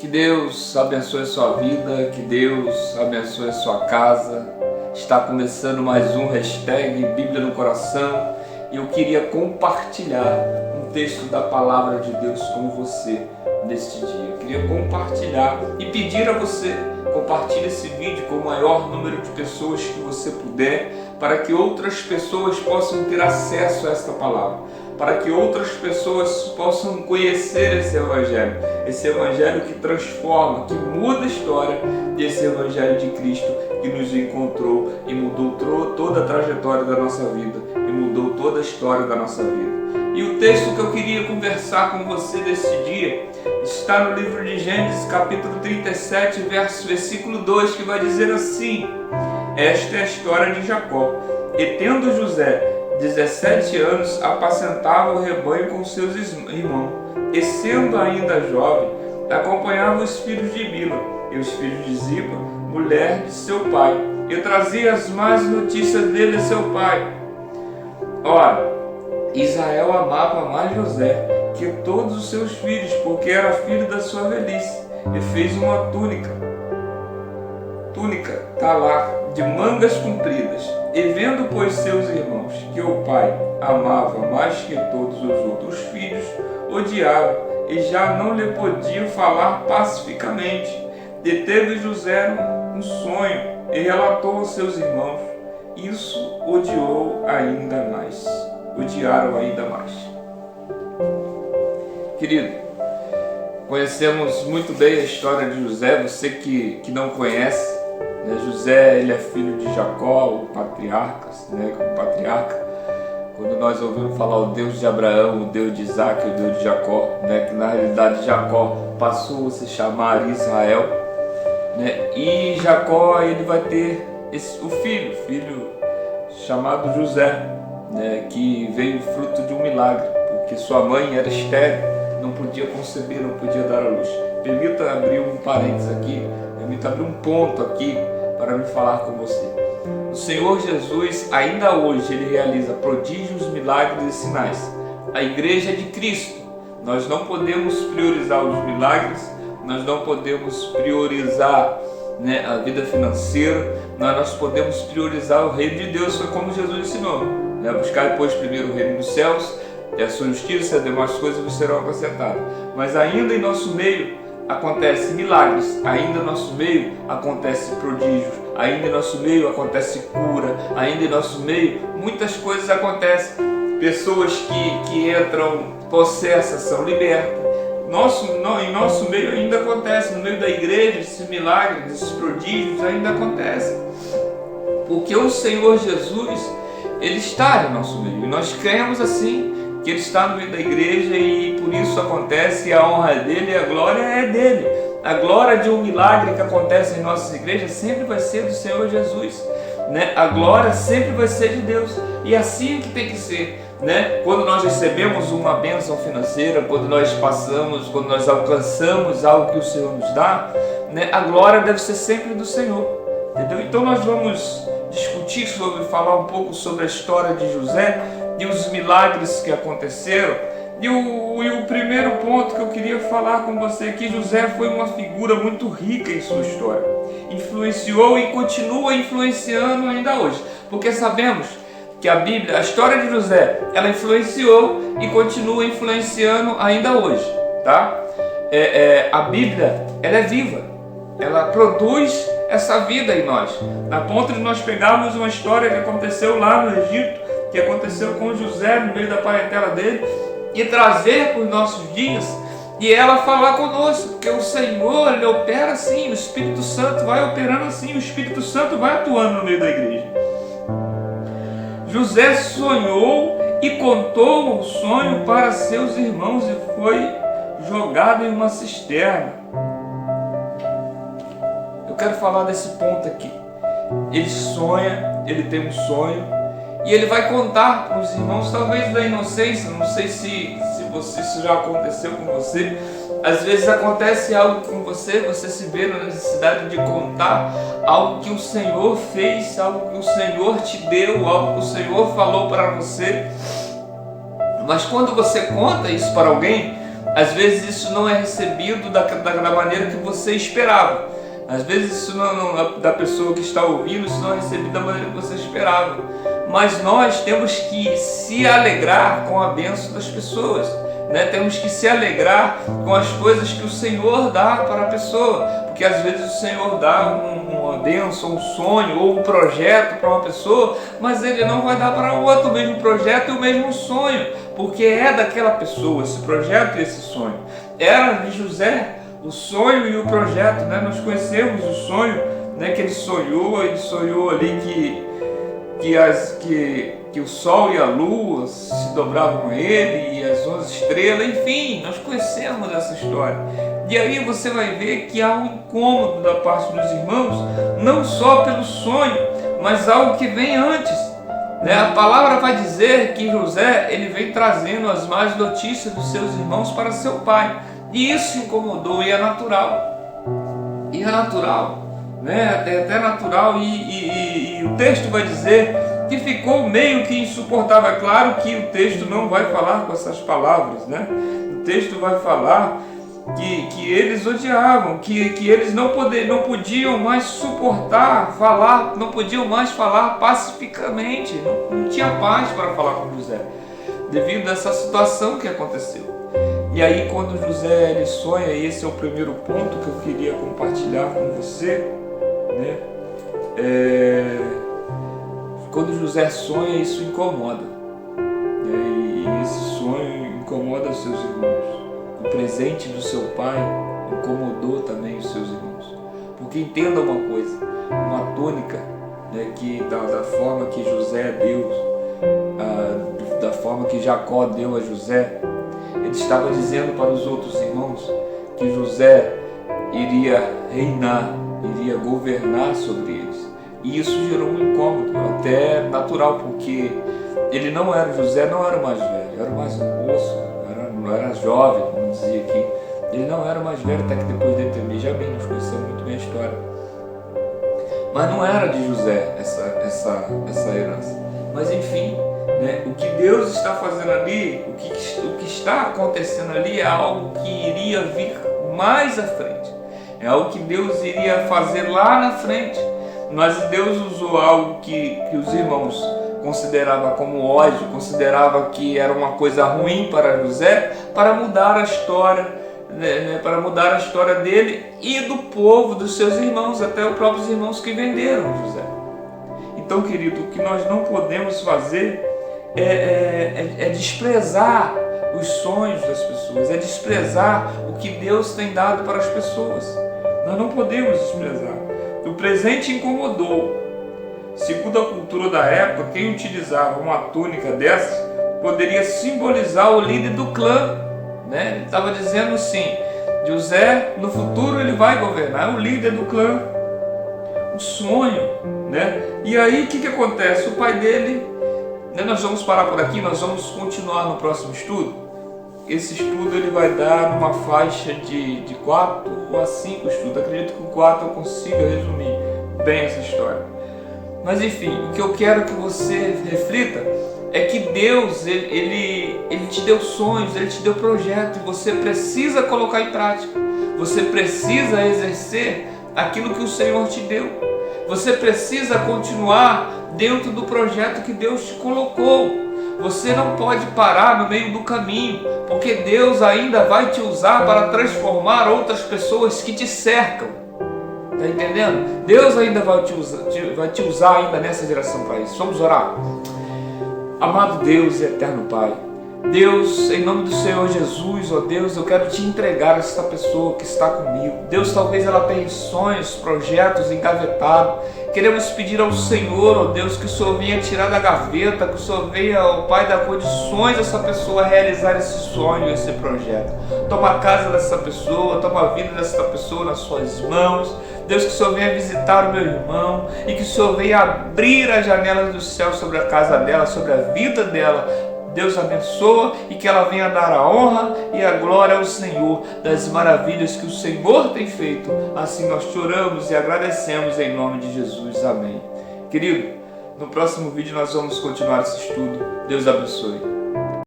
Que Deus abençoe a sua vida, que Deus abençoe a sua casa. Está começando mais um hashtag Bíblia no Coração e eu queria compartilhar um texto da Palavra de Deus com você neste dia. Eu queria compartilhar e pedir a você, compartilhe esse vídeo com o maior número de pessoas que você puder, para que outras pessoas possam ter acesso a esta palavra, para que outras pessoas possam conhecer esse evangelho que transforma, que muda a história desse evangelho de Cristo que nos encontrou e mudou toda a trajetória da nossa vida e mudou toda a história da nossa vida. E o texto que eu queria conversar com você nesse dia está no livro de Gênesis, capítulo 37, versículo 2, que vai dizer assim: esta é a história de Jacó. E tendo José 17 anos, apacentava o rebanho com seus irmãos, e sendo ainda jovem, acompanhava os filhos de Bila e os filhos de Ziba, mulher de seu pai, e trazia as más notícias dele a seu pai. Ora, Israel amava mais José que todos os seus filhos, porque era filho da sua velhice, e fez uma túnica, talar, de mangas compridas. E vendo, pois, seus irmãos que o pai amava mais que todos os outros filhos, odiava, e já não lhe podiam falar pacificamente. E teve José um sonho, e relatou aos seus irmãos. Isso odiaram ainda mais. Querido, conhecemos muito bem a história de José. Você que não conhece, José, ele é filho de Jacó, o patriarca. Quando nós ouvimos falar o Deus de Abraão, o Deus de Isaac, o Deus de Jacó, que na realidade Jacó passou a se chamar Israel, e Jacó, ele vai ter o filho chamado José, que veio fruto de um milagre, porque sua mãe era estéril, não podia conceber, não podia dar à luz. Permita abrir um parênteses aqui, permita abrir um ponto aqui para me falar com você. O Senhor Jesus, ainda hoje, ele realiza prodígios, milagres e sinais. A igreja é de Cristo. Nós não podemos priorizar os milagres, nós não podemos priorizar a vida financeira, nós podemos priorizar o reino de Deus. Foi como Jesus ensinou: buscar depois primeiro o reino dos céus e a sua justiça, e as demais coisas vos serão acrescentadas. Mas ainda em nosso meio acontecem milagres, ainda em nosso meio acontecem prodígios, ainda em nosso meio acontece cura, ainda em nosso meio muitas coisas acontecem. Pessoas que entram possessas são libertas. Em nosso meio ainda acontece, no meio da igreja, esses milagres, esses prodígios ainda acontecem, porque o Senhor Jesus, ele está no nosso meio, e nós cremos assim, que ele está no meio da igreja, e por isso acontece, e a honra é dele e a glória é dele. A glória de um milagre que acontece em nossas igrejas sempre vai ser do Senhor Jesus, a glória sempre vai ser de Deus, e assim que tem que ser. Quando nós recebemos uma bênção financeira, quando nós alcançamos algo que o Senhor nos dá, a glória deve ser sempre do Senhor, entendeu? Então nós vamos discutir falar um pouco sobre a história de José e os milagres que aconteceram. E o primeiro ponto que eu queria falar com você é que José foi uma figura muito rica em sua história, influenciou e continua influenciando ainda hoje, porque sabemos que a Bíblia, a história de José, ela influenciou e continua influenciando ainda hoje, tá? A Bíblia, ela é viva, ela produz essa vida em nós, a ponto de nós pegarmos uma história que aconteceu lá no Egito, que aconteceu com José no meio da parentela dele, e trazer para os nossos dias, e ela falar conosco, porque o Senhor, ele opera assim, o Espírito Santo vai operando assim, o Espírito Santo vai atuando no meio da igreja. José sonhou e contou o sonho para seus irmãos e foi jogado em uma cisterna. Eu quero falar desse ponto aqui. Ele sonha, ele tem um sonho, e ele vai contar para os irmãos, talvez da inocência, não sei se isso já aconteceu com você. Às vezes acontece algo com você, você se vê na necessidade de contar algo que o Senhor fez, algo que o Senhor te deu, algo que o Senhor falou para você. Mas quando você conta isso para alguém, Às vezes isso não é recebido da maneira que você esperava. Às vezes isso não, da pessoa que está ouvindo, isso não é recebido da maneira que você esperava. Mas nós temos que se alegrar com a bênção das pessoas, né? Temos que se alegrar com as coisas que o Senhor dá para a pessoa. Porque às vezes o Senhor dá uma bênção, um sonho ou um projeto para uma pessoa, mas Ele não vai dar para o outro o mesmo projeto e o mesmo sonho, porque é daquela pessoa esse projeto e esse sonho. Era de José o sonho e o projeto, né? Nós conhecemos o sonho, né? Que ele sonhou ali que o sol e a lua se dobravam a ele e as 11 estrelas, enfim, nós conhecemos essa história. E aí você vai ver que há um incômodo da parte dos irmãos, não só pelo sonho, mas algo que vem antes, né? A palavra vai dizer que José, ele vem trazendo as más notícias dos seus irmãos para seu pai, e isso incomodou, e é natural, né? É até natural, e o texto vai dizer que ficou meio que insuportável. É claro que o texto não vai falar com essas palavras, né? O texto vai falar que eles odiavam, que eles não podiam mais suportar falar, não podiam mais falar pacificamente, não tinha paz para falar com José, devido a essa situação que aconteceu. E aí quando José ele sonha, e esse é o primeiro ponto que eu queria compartilhar com você, né? Quando José sonha, isso incomoda, né? E esse sonho incomoda os seus irmãos. O presente do seu pai incomodou também os seus irmãos. Porque entenda uma coisa, uma tônica, né, que da forma que José deu, da forma que Jacó deu a José, ele estava dizendo para os outros irmãos que José iria reinar, iria governar sobre eles. E isso gerou um incômodo, até natural, porque José não era o mais velho, era o mais moço, não era jovem, como dizia aqui. Ele não era o mais velho, até que depois dele ter já bem, nós conhecemos muito bem a história. Mas não era de José essa herança. Mas enfim, né, o que Deus está fazendo ali, o que está acontecendo ali é algo que iria vir mais à frente. É algo que Deus iria fazer lá na frente. Mas Deus usou algo que os irmãos consideravam como ódio, consideravam que era uma coisa ruim para José, para mudar a história, né, para mudar a história dele e do povo, dos seus irmãos, até os próprios irmãos que venderam José. Então, querido, o que nós não podemos fazer é desprezar os sonhos das pessoas, é desprezar o que Deus tem dado para as pessoas. Nós não podemos desprezar. O presente incomodou. Segundo a cultura da época, quem utilizava uma túnica dessas poderia simbolizar o líder do clã, né? Ele estava dizendo assim, José no futuro ele vai governar, é o líder do clã, um sonho, né? E aí o que acontece? O pai dele, né? Nós vamos parar por aqui, nós vamos continuar no próximo estudo. Esse estudo ele vai dar numa faixa de 4 a 5 estudos. Acredito que com 4 eu consiga resumir bem essa história. Mas enfim, o que eu quero que você reflita é que Deus, ele te deu sonhos, Ele te deu projetos, e você precisa colocar em prática. Você precisa exercer aquilo que o Senhor te deu. Você precisa continuar dentro do projeto que Deus te colocou. Você não pode parar no meio do caminho, porque Deus ainda vai te usar para transformar outras pessoas que te cercam. Está entendendo? Deus ainda vai te usar ainda nessa geração para isso. Vamos orar? Amado Deus e eterno Pai, Deus, em nome do Senhor Jesus, ó Deus, eu quero te entregar essa pessoa que está comigo. Deus, talvez ela tenha sonhos, projetos engavetados. Queremos pedir ao Senhor, ó Deus, que o Senhor venha tirar da gaveta, que o Senhor venha, ó Pai, dar condições a essa pessoa realizar esse sonho, esse projeto. Toma a casa dessa pessoa, toma a vida dessa pessoa nas suas mãos. Deus, que o Senhor venha visitar o meu irmão e que o Senhor venha abrir as janelas do céu sobre a casa dela, sobre a vida dela. Deus abençoa e que ela venha dar a honra e a glória ao Senhor das maravilhas que o Senhor tem feito. Assim nós te oramos e agradecemos em nome de Jesus. Amém. Querido, no próximo vídeo nós vamos continuar esse estudo. Deus abençoe.